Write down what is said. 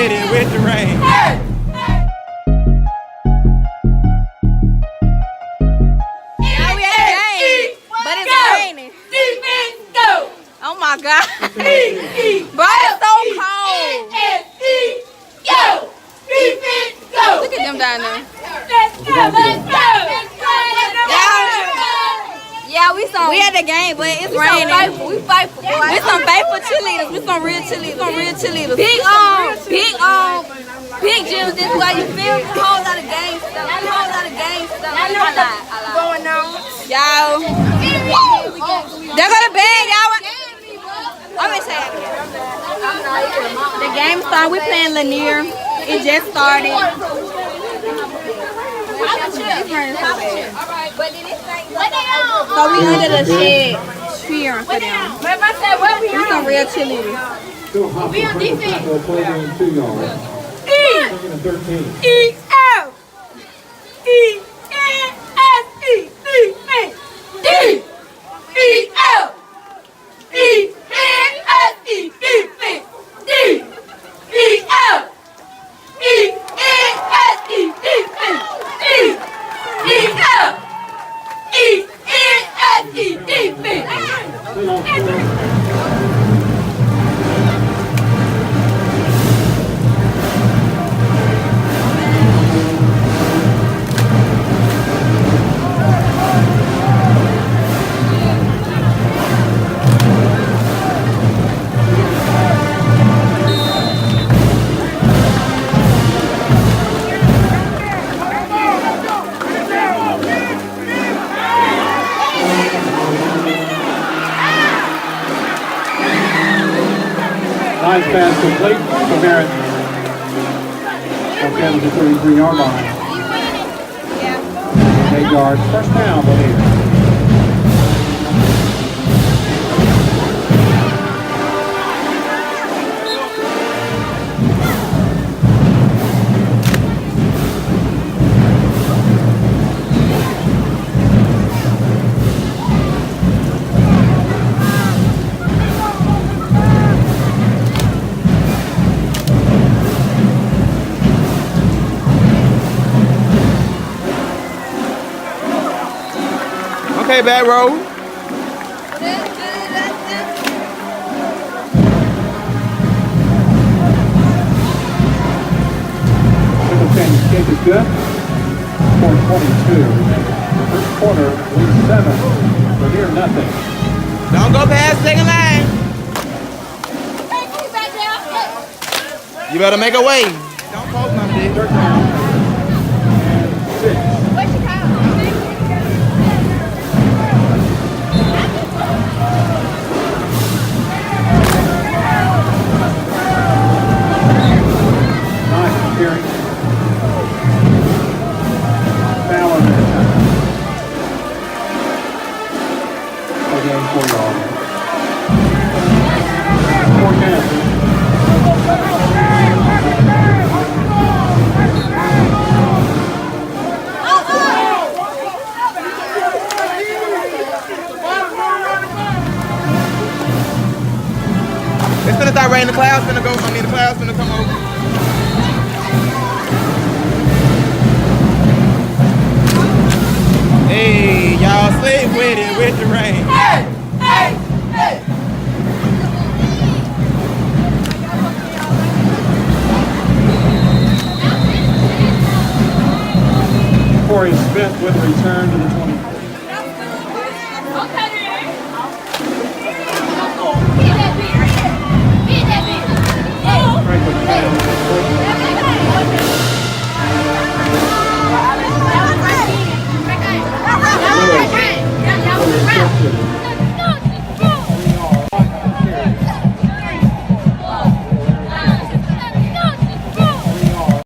with it with the rain. Yeah, we had a game, but it's raining. Defense, go! Oh my God. Bro, it's so cold. Go! Defense, go! Look at them down there. Let's go! Let's go! Yeah, we had the game, but it's raining. We faithful. We some faithful cheerleaders. We some real cheerleaders. Big gyms. This way you feel a whole lot of game stuff. I lied. Going on. Y'all. There go the bag, y'all. I'm gonna say that again. The game started. We playing Lanier. It just started. So we under the shed cheering for them. We some real cheerleaders. We on defense. E L E N S E defense. D E L E N S E defense. D E L E N S E defense. D E L E N S E defense. Nice pass complete to Merritt. Okay, the 33-yard line. 8 yards. First down, believe. Okay, bad road. Simultaneous kick is good. 4:22. First quarter, lead 7. So near nothing. Don't go past second line. You better make a way. Don't post nothing. Third down. And 6. Nice carry. Fowler there. Again, 4 yards. 4 down. It's gonna start raining. The clouds gonna go. I mean, the clouds gonna come over. Hey, y'all, sleep with it with the rain. Hey! Hey! Hey! Corey Smith with return to the 20.